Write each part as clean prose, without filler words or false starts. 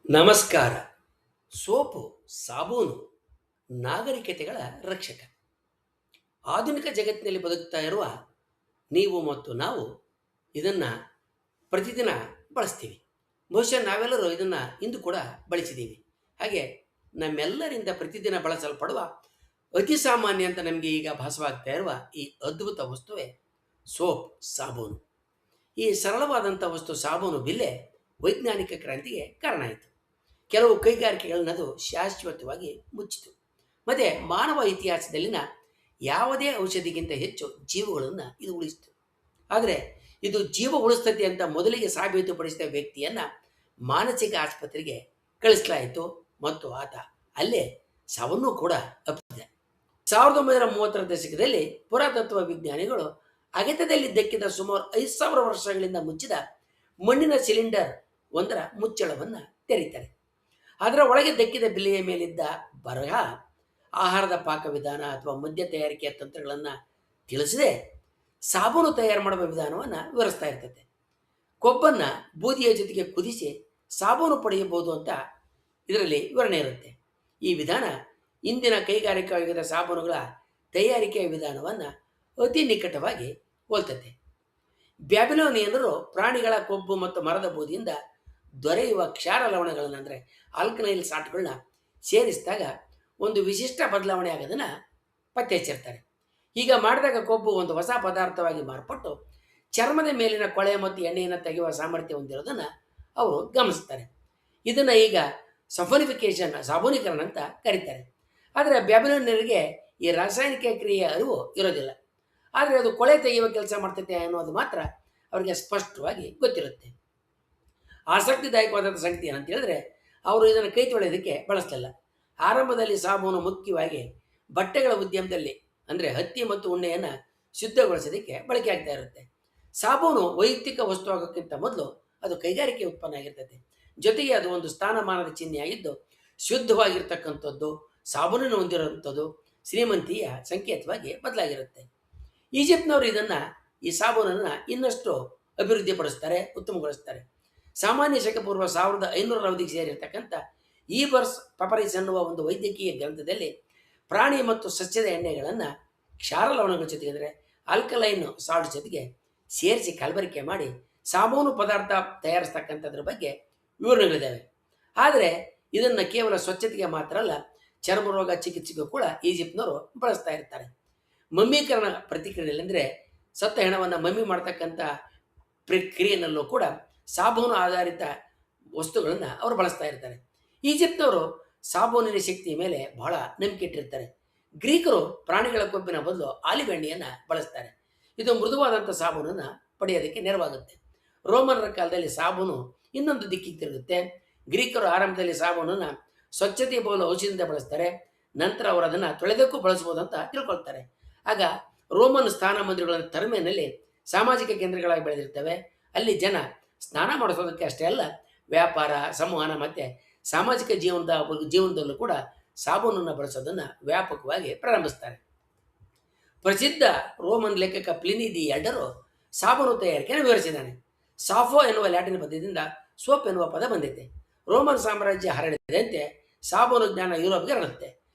ನಮಸ್ಕಾರ. ಸೋಪು, ಸಾಬೂನು ನಾಗರಿಕತೆಗಳ ರಕ್ಷಕ. ಆಧುನಿಕ ಜಗತ್ತಿನಲ್ಲಿ ಬದುಕ್ತಾ ಇರುವ ನೀವು ಮತ್ತು ನಾವು ಇದನ್ನು ಪ್ರತಿದಿನ ಬಳಸ್ತೀವಿ. ಬಹುಶಃ ನಾವೆಲ್ಲರೂ ಇದನ್ನು ಇಂದು ಕೂಡ ಬಳಸಿದ್ದೀವಿ. ಹಾಗೆ ನಮ್ಮೆಲ್ಲರಿಂದ ಪ್ರತಿದಿನ ಬಳಸಲ್ಪಡುವ ಅತಿ ಸಾಮಾನ್ಯ ಅಂತ ನಮಗೆ ಈಗ ಭಾಸವಾಗ್ತಾ ಇರುವ ಈ ಅದ್ಭುತ ವಸ್ತುವೇ ಸೋಪ್, ಸಾಬೂನು. ಈ ಸರಳವಾದಂಥ ವಸ್ತು ಸಾಬೂನು ಬಿಲ್ಲೆ ವೈಜ್ಞಾನಿಕ ಕ್ರಾಂತಿಗೆ ಕಾರಣ ಆಯಿತು. ಕೆಲವು ಕೈಗಾರಿಕೆಗಳನ್ನ ಅದು ಶಾಶ್ವತವಾಗಿ ಮುಚ್ಚಿತು. ಮತ್ತು ಮಾನವ ಇತಿಹಾಸದಲ್ಲಿನ ಯಾವುದೇ ಔಷಧಿಗಿಂತ ಹೆಚ್ಚು ಜೀವಗಳನ್ನು ಇದು ಉಳಿಸಿತು. ಆದರೆ ಇದು ಜೀವ ಉಳಿಸ್ತದೆ ಅಂತ ಮೊದಲಿಗೆ ಸಾಬೀತುಪಡಿಸಿದ ವ್ಯಕ್ತಿಯನ್ನು ಮಾನಸಿಕ ಆಸ್ಪತ್ರೆಗೆ ಕಳಿಸಲಾಯಿತು ಮತ್ತು ಆತ ಅಲ್ಲೇ ಸಾವನ್ನು ಕೂಡ ಅಪ್ಪಿದೆ. 1930ರ ದಶಕದಲ್ಲಿ ಪುರಾತತ್ವ ವಿಜ್ಞಾನಿಗಳು ಅಗೆತದಲ್ಲಿ ದಕ್ಕಿದ ಸುಮಾರು 5,000 ವರ್ಷಗಳಿಂದ ಮುಚ್ಚಿದ ಮಣ್ಣಿನ ಸಿಲಿಂಡರ್ ಒಂದರ ಮುಚ್ಚಳವನ್ನು ತೆರೀತಾರೆ. ಅದರ ಒಳಗೆ ದಕ್ಕಿದ ಬಿಲೆಯ ಮೇಲಿದ್ದ ಬರಹ ಆಹಾರದ ಪಾಕವಿಧಾನ ಅಥವಾ ಮದ್ಯ ತಯಾರಿಕೆಯ ತಂತ್ರಗಳನ್ನು ತಿಳಿಸದೆ ಸಾಬೂನು ತಯಾರು ಮಾಡುವ ವಿಧಾನವನ್ನು ವಿವರಿಸ್ತಾ ಇರ್ತದೆ. ಕೊಬ್ಬನ್ನು ಬೂದಿಯ ಜೊತೆಗೆ ಕುದಿಸಿ ಸಾಬೂನು ಪಡೆಯಬಹುದು ಅಂತ ಇದರಲ್ಲಿ ವಿವರಣೆ ಇರುತ್ತೆ. ಈ ವಿಧಾನ ಇಂದಿನ ಕೈಗಾರಿಕಾ ಯುಗದ ಸಾಬೂನುಗಳ ತಯಾರಿಕೆಯ ವಿಧಾನವನ್ನು ಅತಿ ನಿಕಟವಾಗಿ ಹೋಲ್ತತೆ. ಬ್ಯಾಬಿಲೋನಿಯನ್ನರು ಪ್ರಾಣಿಗಳ ಕೊಬ್ಬು ಮತ್ತು ಮರದ ಬೂದಿಯಿಂದ ದೊರೆಯುವ ಕ್ಷಾರ ಲವಣಗಳನ್ನು ಅಂದರೆ ಆಲ್ಕನೈಲ್ ಸಾಲ್ಟ್ಗಳನ್ನ ಸೇರಿಸಿದಾಗ ಒಂದು ವಿಶಿಷ್ಟ ಬದಲಾವಣೆ ಆಗೋದನ್ನು ಪತ್ತೆ ಹಚ್ಚಿರ್ತಾರೆ. ಈಗ ಮಾಡಿದಾಗ ಕೊಬ್ಬು ಒಂದು ಹೊಸ ಪದಾರ್ಥವಾಗಿ ಮಾರ್ಪಟ್ಟು ಚರ್ಮದ ಮೇಲಿನ ಕೊಳೆ ಮತ್ತು ಎಣ್ಣೆಯನ್ನು ತೆಗೆಯುವ ಸಾಮರ್ಥ್ಯ ಹೊಂದಿರೋದನ್ನು ಅವರು ಗಮನಿಸ್ತಾರೆ. ಇದನ್ನು ಈಗ ಸಫೋನಿಫಿಕೇಶನ್, ಸಾಬೂನೀಕರಣ ಅಂತ ಕರೀತಾರೆ. ಆದರೆ ಬ್ಯಾಬಿಲೋನಿಯರಿಗೆ ಈ ರಾಸಾಯನಿಕ ಕ್ರಿಯೆಯ ಅರಿವು ಇರೋದಿಲ್ಲ. ಆದರೆ ಅದು ಕೊಳೆ ತೆಗೆಯುವ ಕೆಲಸ ಮಾಡ್ತೈತೆ ಅನ್ನೋದು ಮಾತ್ರ ಅವರಿಗೆ ಸ್ಪಷ್ಟವಾಗಿ ಗೊತ್ತಿರುತ್ತೆ. ಆಸಕ್ತಿದಾಯಕವಾದಂಥ ಸಂಗತಿ ಏನಂತ ಹೇಳಿದ್ರೆ, ಅವರು ಇದನ್ನು ಕೈ ತೊಳೆಯೋದಕ್ಕೆ ಬಳಸಲಿಲ್ಲ. ಆರಂಭದಲ್ಲಿ ಸಾಬೂನು ಮುಖ್ಯವಾಗಿ ಬಟ್ಟೆಗಳ ಉದ್ಯಮದಲ್ಲಿ ಅಂದರೆ ಹತ್ತಿ ಮತ್ತು ಉಣ್ಣೆಯನ್ನು ಶುದ್ಧಗೊಳಿಸೋದಕ್ಕೆ ಬಳಕೆ ಆಗ್ತಾ ಇರುತ್ತೆ. ಸಾಬೂನು ವೈಯಕ್ತಿಕ ವಸ್ತು ಆಗೋಕ್ಕಿಂತ ಮೊದಲು ಅದು ಕೈಗಾರಿಕೆ ಉತ್ಪನ್ನ ಆಗಿರ್ತದೆ. ಜೊತೆಗೆ ಅದು ಒಂದು ಸ್ಥಾನಮಾನದ ಚಿಹ್ನೆಯಾಗಿದ್ದು ಶುದ್ಧವಾಗಿರ್ತಕ್ಕಂಥದ್ದು, ಸಾಬೂನಿನ ಹೊಂದಿರುವಂಥದ್ದು ಶ್ರೀಮಂತಿಯ ಸಂಕೇತವಾಗಿ ಬದಲಾಗಿರುತ್ತೆ. ಈಜಿಪ್ಟ್ನವರು ಈ ಸಾಬೂನನ್ನು ಇನ್ನಷ್ಟು ಅಭಿವೃದ್ಧಿಪಡಿಸ್ತಾರೆ, ಉತ್ತಮಗೊಳಿಸ್ತಾರೆ. ಸಾಮಾನ್ಯ ಶಕಪೂರ್ವ 1500 ಅವಧಿಗೆ ಸೇರಿರ್ತಕ್ಕಂಥ ಈಬರ್ಸ್ ಪಪರಿಸ್ ಅನ್ನುವ ಒಂದು ವೈದ್ಯಕೀಯ ಗ್ರಂಥದಲ್ಲಿ ಪ್ರಾಣಿ ಮತ್ತು ಸಸ್ಯದ ಎಣ್ಣೆಗಳನ್ನು ಕ್ಷಾರ ಲವಣಗಳ ಜೊತೆಗೆ ಅಂದರೆ ಆಲ್ಕಲೈನ್ ಸಾಲ್ಟ್ ಜೊತೆಗೆ ಸೇರಿಸಿ ಕಲಬೆರಕೆ ಮಾಡಿ ಸಾಬೂನು ಪದಾರ್ಥ ತಯಾರಿಸ್ತಕ್ಕಂಥದ್ರ ಬಗ್ಗೆ ವಿವರಣೆಗಳಿದ್ದಾವೆ. ಆದರೆ ಇದನ್ನು ಕೇವಲ ಸ್ವಚ್ಛತೆಗೆ ಮಾತ್ರ ಅಲ್ಲ, ಚರ್ಮರೋಗ ಚಿಕಿತ್ಸೆಗೂ ಕೂಡ ಈಜಿಪ್ಟ್ನವರು ಬಳಸ್ತಾ ಇರ್ತಾರೆ. ಮಮ್ಮೀಕರಣ ಪ್ರತಿಕ್ರಿಯೆಯಲ್ಲಿ ಅಂದರೆ ಸತ್ತ ಹೆಣವನ್ನು ಮಮ್ಮಿ ಮಾಡ್ತಕ್ಕಂಥ ಪ್ರಕ್ರಿಯೆಯಲ್ಲೂ ಕೂಡ ಸಾಬೂನು ಆಧಾರಿತ ವಸ್ತುಗಳನ್ನು ಅವರು ಬಳಸ್ತಾ ಇರ್ತಾರೆ. ಈಜಿಪ್ಟ್ನವರು ಸಾಬೂನಿನ ಶಕ್ತಿಯ ಮೇಲೆ ಬಹಳ ನಂಬಿಕೆ ಇಟ್ಟಿರ್ತಾರೆ. ಗ್ರೀಕರು ಪ್ರಾಣಿಗಳ ಕೊಬ್ಬಿನ ಬದಲು ಆಲಿವ್ ಎಣ್ಣೆಯನ್ನು ಬಳಸ್ತಾರೆ. ಇದು ಮೃದುವಾದಂಥ ಸಾಬೂನನ್ನು ಪಡೆಯೋದಕ್ಕೆ ನೆರವಾಗುತ್ತೆ. ರೋಮನರ ಕಾಲದಲ್ಲಿ ಸಾಬೂನು ಇನ್ನೊಂದು ದಿಕ್ಕಿಗೆ ತಿರುಗುತ್ತೆ. ಗ್ರೀಕರು ಆರಂಭದಲ್ಲಿ ಸಾಬೂನನ್ನು ಸ್ವಚ್ಛತೆಯ ಬಹುಲ ಔಷಧಿಯಿಂದ ಬಳಸ್ತಾರೆ. ನಂತರ ಅವರು ಅದನ್ನು ತೊಳೆದಕ್ಕೂ ಬಳಸ್ಬೋದು ಅಂತ ತಿಳ್ಕೊಳ್ತಾರೆ. ಆಗ ರೋಮನ್ ಸ್ನಾನ ಮಂದಿರಗಳನ್ನು ತರಮೇನಲ್ಲಿ ಸಾಮಾಜಿಕ ಕೇಂದ್ರಗಳಾಗಿ ಬೆಳೆದಿರ್ತವೆ. ಅಲ್ಲಿ ಜನ ಸ್ನಾನ ಮಾಡಿಸೋದಕ್ಕೆ ಅಷ್ಟೇ ಅಲ್ಲ, ವ್ಯಾಪಾರ, ಸಂವಹನ ಮತ್ತು ಸಾಮಾಜಿಕ ಜೀವನದಲ್ಲೂ ಕೂಡ ಸಾಬೂನನ್ನು ಬಳಸೋದನ್ನು ವ್ಯಾಪಕವಾಗಿ ಪ್ರಾರಂಭಿಸ್ತಾರೆ. ಪ್ರಸಿದ್ಧ ರೋಮನ್ ಲೇಖಕ ಪ್ಲಿನಿ ದಿ ಎಲ್ಡರು ಸಾಬೂನು ತಯಾರಿಕೆಯನ್ನು ವಿವರಿಸಿದ್ದಾನೆ. ಸಾಫೋ ಎನ್ನುವ ಲ್ಯಾಟಿನ್ ಪದದಿಂದ ಸೋಪ್ ಎನ್ನುವ ಪದ ಬಂದಿದೆ. ರೋಮನ್ ಸಾಮ್ರಾಜ್ಯ ಹರಡಿದಂತೆ ಸಾಬೂನು ಜ್ಞಾನ ಯುರೋಪ್ಗೆ ಹರಡುತ್ತೆ.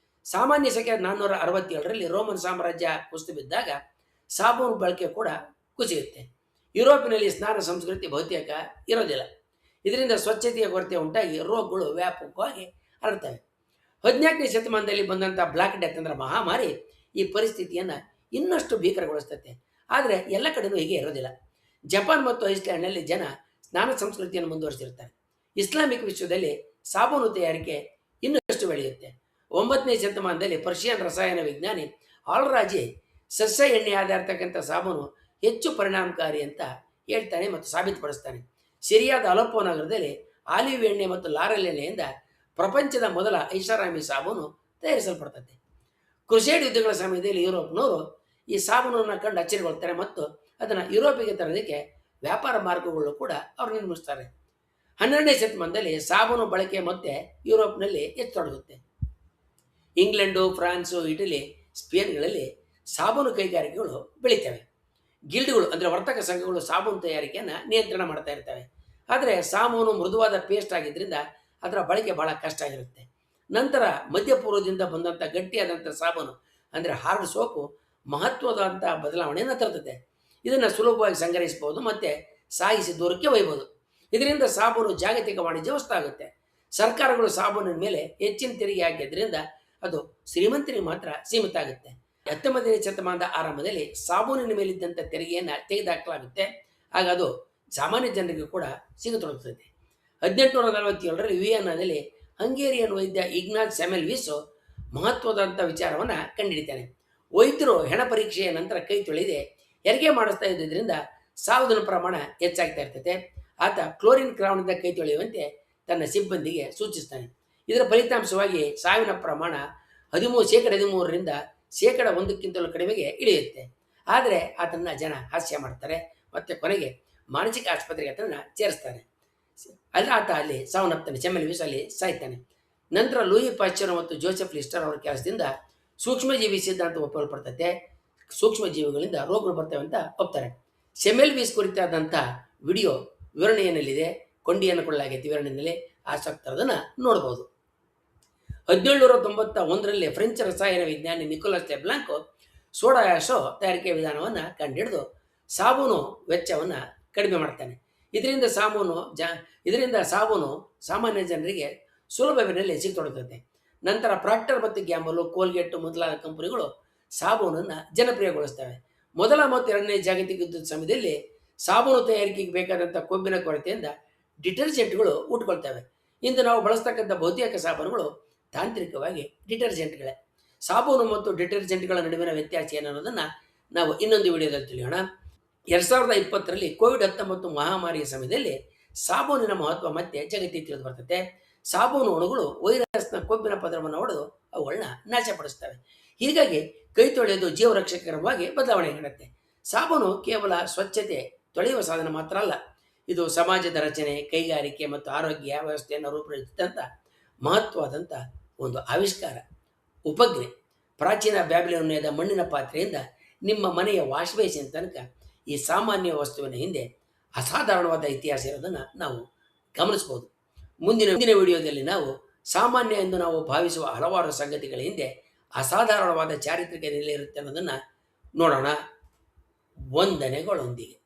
ಸಾಮಾನ್ಯ ಶಕೆ 467ರಲ್ಲಿ ರೋಮನ್ ಸಾಮ್ರಾಜ್ಯ ಕುಸಿದು ಬಿದ್ದಾಗ ಸಾಬೂನು ಬಳಕೆ ಕೂಡ ಕುಸಿಯುತ್ತೆ. ಯುರೋಪಿನಲ್ಲಿ ಸ್ನಾನ ಸಂಸ್ಕೃತಿ ಬಹುತೇಕ ಇರೋದಿಲ್ಲ. ಇದರಿಂದ ಸ್ವಚ್ಛತೆಯ ಕೊರತೆ ಉಂಟಾಗಿ ರೋಗಗಳು ವ್ಯಾಪಕವಾಗಿ ಹರಡ್ತವೆ. 18ನೇ ಶತಮಾನದಲ್ಲಿ ಬಂದಂಥ ಬ್ಲ್ಯಾಕ್ ಡೆತ್ ಅಂದರೆ ಮಹಾಮಾರಿ ಈ ಪರಿಸ್ಥಿತಿಯನ್ನು ಇನ್ನಷ್ಟು ಭೀಕರಗೊಳಿಸ್ತದೆ. ಆದರೆ ಎಲ್ಲ ಕಡೆಯೂ ಹೀಗೆ ಇರೋದಿಲ್ಲ. ಜಪಾನ್ ಮತ್ತು ಐಸ್ಲ್ಯಾಂಡ್ನಲ್ಲಿ ಜನ ಸ್ನಾನ ಸಂಸ್ಕೃತಿಯನ್ನು ಮುಂದುವರಿಸಿರ್ತಾರೆ. ಇಸ್ಲಾಮಿಕ್ ವಿಶ್ವದಲ್ಲಿ ಸಾಬೂನು ತಯಾರಿಕೆ ಇನ್ನಷ್ಟು ಬೆಳೆಯುತ್ತೆ. 9ನೇ ಶತಮಾನದಲ್ಲಿ ಪರ್ಷಿಯನ್ ರಸಾಯನ ವಿಜ್ಞಾನಿ ಆಲ್ರಾಜಿ ಸಸ್ಯ ಎಣ್ಣೆ ಆಧಾರಿತಕ್ಕಂಥ ಸಾಬೂನು ಹೆಚ್ಚು ಪರಿಣಾಮಕಾರಿ ಅಂತ ಹೇಳ್ತಾನೆ ಮತ್ತು ಸಾಬೀತುಪಡಿಸ್ತಾನೆ. ಸಿರಿಯಾದ ಅಲಪ್ಪೋ ನಗರದಲ್ಲಿ ಆಲಿವ್ ಎಣ್ಣೆ ಮತ್ತು ಲಾರೆಲ್ ಎಣ್ಣೆಯಿಂದ ಪ್ರಪಂಚದ ಮೊದಲ ಐಷಾರಾಮಿ ಸಾಬೂನು ತಯಾರಿಸಲ್ಪಡ್ತದೆ. ಕ್ರುಸೇಡ್ ಯುದ್ಧಗಳ ಸಮಯದಲ್ಲಿ ಯುರೋಪ್ನವರು ಈ ಸಾಬೂನನ್ನು ಕಂಡು ಅಚ್ಚರಿಗೊಳ್ತಾರೆ ಮತ್ತು ಅದನ್ನು ಯುರೋಪಿಗೆ ತರೋದಕ್ಕೆ ವ್ಯಾಪಾರ ಮಾರ್ಗಗಳು ಕೂಡ ಅವರು ನಿರ್ಮಿಸ್ತಾರೆ. 12ನೇ ಶತಮಾನದಲ್ಲಿ ಸಾಬೂನು ಬಳಕೆ ಮತ್ತೆ ಯುರೋಪ್ನಲ್ಲಿ ಹೆಚ್ಚತೊಡಗುತ್ತೆ. ಇಂಗ್ಲೆಂಡು, ಫ್ರಾನ್ಸು, ಇಟಲಿ, ಸ್ಪೇನ್ಗಳಲ್ಲಿ ಸಾಬೂನು ಕೈಗಾರಿಕೆಗಳು ಬೆಳೀತವೆ. ಗಿಲ್ಡ್ಗಳು ಅಂದರೆ ವರ್ತಕ ಸಂಘಗಳು ಸಾಬೂನು ತಯಾರಿಕೆಯನ್ನು ನಿಯಂತ್ರಣ ಮಾಡ್ತಾ ಇರ್ತವೆ. ಆದರೆ ಸಾಬೂನು ಮೃದುವಾದ ಪೇಸ್ಟ್ ಆಗಿದ್ದರಿಂದ ಅದರ ಬಳಕೆ ಬಹಳ ಕಷ್ಟ ಆಗಿರುತ್ತೆ. ನಂತರ ಮಧ್ಯಪೂರ್ವದಿಂದ ಬಂದಂಥ ಗಟ್ಟಿಯಾದಂಥ ಸಾಬೂನು ಅಂದರೆ ಹಾರ್ಡ್ ಸೋಪು ಮಹತ್ವದಂಥ ಬದಲಾವಣೆಯನ್ನು ತರ್ತದೆ. ಇದನ್ನು ಸುಲಭವಾಗಿ ಸಂಗ್ರಹಿಸಬಹುದು ಮತ್ತು ಸಾಗಿಸಿ ದೂರಕ್ಕೆ ಒಯ್ಯಬಹುದು. ಇದರಿಂದ ಸಾಬೂನು ಜಾಗತಿಕ ವಾಣಿಜ್ಯ ವಸ್ತಾಗುತ್ತೆ. ಸರ್ಕಾರಗಳು ಸಾಬೂನಿನ ಮೇಲೆ ಹೆಚ್ಚಿನ ತೆರಿಗೆ ಹಾಕಿದ್ರಿಂದ ಅದು ಶ್ರೀಮಂತರಿಗೆ ಮಾತ್ರ ಸೀಮಿತ ಆಗುತ್ತೆ. 19ನೇ ಶತಮಾನದ ಆರಂಭದಲ್ಲಿ ಸಾಬೂನಿನ ಮೇಲಿದ್ದಂಥ ತೆರಿಗೆಯನ್ನು ತೆಗೆದುಹಾಕಲಾಗುತ್ತೆ. ಆಗ ಅದು ಸಾಮಾನ್ಯ ಜನರಿಗೂ ಕೂಡ ಸಿಗತೊಡಗುತ್ತದೆ. 1847ರಲ್ಲಿ ವಿಯೆನ್ನಾದಲ್ಲಿ ಹಂಗೇರಿಯನ್ ವೈದ್ಯ ಇಗ್ನಾಜ್ ಸೆಮೆಲ್ವಿಸ್ ಮಹತ್ವದಂಥ ವಿಚಾರವನ್ನು ಕಂಡುಹಿಡಿತಾನೆ. ವೈದ್ಯರು ಹೆಣ ಪರೀಕ್ಷೆಯ ನಂತರ ಕೈ ತೊಳೆಯದೆ ಹೆರಿಗೆ ಮಾಡಿಸ್ತಾ ಇದ್ದುದರಿಂದ ಸಾವಿನ ಪ್ರಮಾಣ ಹೆಚ್ಚಾಗ್ತಾ ಇರ್ತದೆ. ಆತ ಕ್ಲೋರಿನ್ ಕ್ರಾವ್ನಿಂದ ಕೈ ತೊಳೆಯುವಂತೆ ತನ್ನ ಸಿಬ್ಬಂದಿಗೆ ಸೂಚಿಸ್ತಾನೆ. ಇದರ ಫಲಿತಾಂಶವಾಗಿ ಸಾವಿನ ಪ್ರಮಾಣ 13% 1%ಕ್ಕಿಂತಲೂ ಕಡಿಮೆಗೆ ಇಳಿಯುತ್ತೆ. ಆದರೆ ಆತನ ಜನ ಹಾಸ್ಯ ಮಾಡ್ತಾರೆ ಮತ್ತು ಕೊನೆಗೆ ಮಾನಸಿಕ ಆಸ್ಪತ್ರೆಗೆ ಆತನ ಸೇರಿಸ್ತಾರೆ. ಆತ ಅಲ್ಲಿ ಸಾವನ್ನಪ್ತಾನೆ. ಸೆಮೆಲ್ವಿಸ್ ಅಲ್ಲಿ ಸಾಯ್ತಾನೆ. ನಂತರ ಲೂಯಿ ಪಾಶ್ಚರ್ ಮತ್ತು ಜೋಸೆಫ್ ಲಿಸ್ಟರ್ ಅವರ ಕೆಲಸದಿಂದ ಸೂಕ್ಷ್ಮಜೀವಿ ಸಿದ್ಧಾಂತ ಒಪ್ಪಲ್ಪಡ್ತದೆ. ಸೂಕ್ಷ್ಮಜೀವಿಗಳಿಂದ ರೋಗಗಳು ಬರ್ತವೆ ಅಂತ ಒಪ್ತಾರೆ. ಸೆಮೆಲ್ವಿಸ್ ಕುರಿತಾದಂಥ ವಿಡಿಯೋ ವಿವರಣೆಯಲ್ಲಿದೆ, ಕೊಂಡಿಯನ್ನು ಕೊಡಲಾಗೈತಿ. ವಿವರಣೆಯಲ್ಲಿ ಆಸಕ್ತರದನ್ನು ನೋಡ್ಬೋದು. 1791ರಲ್ಲಿ ಫ್ರೆಂಚ್ ರಸಾಯನ ವಿಜ್ಞಾನಿ ನಿಕೋಲಸ್ ಲೆಬ್ಲಾಂಕ್ ಸೋಡಾ ಆ್ಯಶೋ ತಯಾರಿಕೆಯ ವಿಧಾನವನ್ನು ಕಂಡುಹಿಡಿದು ಸಾಬೂನು ವೆಚ್ಚವನ್ನು ಕಡಿಮೆ ಮಾಡ್ತಾನೆ. ಇದರಿಂದ ಸಾಬೂನು ಸಾಮಾನ್ಯ ಜನರಿಗೆ ಸುಲಭ ಬೆಲೆಯಲ್ಲಿ ಸಿಗತೊಡಗುತ್ತದೆ. ನಂತರ ಪ್ರಾಕ್ಟರ್ ಮತ್ತು ಗ್ಯಾಂಬಲ್, ಕೋಲ್ಗೇಟ್ ಮೊದಲಾದ ಕಂಪನಿಗಳು ಸಾಬೂನನ್ನು ಜನಪ್ರಿಯಗೊಳಿಸ್ತವೆ. ಮೊದಲ ಮತ್ತು ಎರಡನೇ ಜಾಗತಿಕ ಯುದ್ಧದ ಸಮಯದಲ್ಲಿ ಸಾಬೂನು ತಯಾರಿಕೆಗೆ ಬೇಕಾದಂಥ ಕೊಬ್ಬಿನ ಕೊರತೆಯಿಂದ ಡಿಟರ್ಜೆಂಟ್ಗಳು ಹುಟ್ಟುಕೊಳ್ತವೆ. ಇಂದು ನಾವು ಬಳಸ್ತಕ್ಕಂಥ ಬಹುತೇಕ ಸಾಬೂನುಗಳು ತಾಂತ್ರಿಕವಾಗಿ ಡಿಟರ್ಜೆಂಟ್ಗಳೇ. ಸಾಬೂನು ಮತ್ತು ಡಿಟರ್ಜೆಂಟ್ಗಳ ನಡುವಿನ ವ್ಯತ್ಯಾಸ ಏನನ್ನೋದನ್ನು ನಾವು ಇನ್ನೊಂದು ವಿಡಿಯೋದಲ್ಲಿ ತಿಳಿಯೋಣ. 2020ರಲ್ಲಿ ಕೋವಿಡ್-19 ಮಹಾಮಾರಿಯ ಸಮಯದಲ್ಲಿ ಸಾಬೂನಿನ ಮಹತ್ವ ಮತ್ತೆ ಜಗತ್ತಿಗೆ ತಿಳಿದು ಬರ್ತದೆ. ಸಾಬೂನು ಅಣುಗಳು ವೈರಸ್ನ ಕೊಬ್ಬಿನ ಪದರವನ್ನು ಹೊಡೆದು ಅವುಗಳನ್ನ ನಾಶಪಡಿಸ್ತವೆ. ಹೀಗಾಗಿ ಕೈ ತೊಳೆಯೋದು ಜೀವರಕ್ಷಕರವಾಗಿ ಬದಲಾವಣೆ ಕಾಣುತ್ತೆ. ಸಾಬೂನು ಕೇವಲ ಸ್ವಚ್ಛತೆ ತೊಳೆಯುವ ಸಾಧನ ಮಾತ್ರ ಅಲ್ಲ, ಇದು ಸಮಾಜದ ರಚನೆ, ಕೈಗಾರಿಕೆ ಮತ್ತು ಆರೋಗ್ಯ ವ್ಯವಸ್ಥೆಯನ್ನು ರೂಪುರೇಷಿಸಿದಂಥ ಮಹತ್ವವಾದಂಥ ಒಂದು ಆವಿಷ್ಕಾರ. ಉಪಜ್ಞೆ. ಪ್ರಾಚೀನ ಬ್ಯಾಬಿಲೋನಿಯಾದ ಮಣ್ಣಿನ ಪಾತ್ರೆಯಿಂದ ನಿಮ್ಮ ಮನೆಯ ವಾಶ್ ಬೇಸಿನ್ ತನಕ ಈ ಸಾಮಾನ್ಯ ವಸ್ತುವಿನ ಹಿಂದೆ ಅಸಾಧಾರಣವಾದ ಇತಿಹಾಸ ಇರೋದನ್ನು ನಾವು ಗಮನಿಸ್ಬೋದು. ಮುಂದಿನ ವಿಡಿಯೋದಲ್ಲಿ ನಾವು ಸಾಮಾನ್ಯ ಎಂದು ನಾವು ಭಾವಿಸುವ ಹಲವಾರು ಸಂಗತಿಗಳ ಹಿಂದೆ ಅಸಾಧಾರಣವಾದ ಚಾರಿತ್ರಿಕ ನೆಲೆ ಇರುತ್ತೆ ಅನ್ನೋದನ್ನು ನೋಡೋಣ. ವಂದನೆಗಳೊಂದಿಗೆ.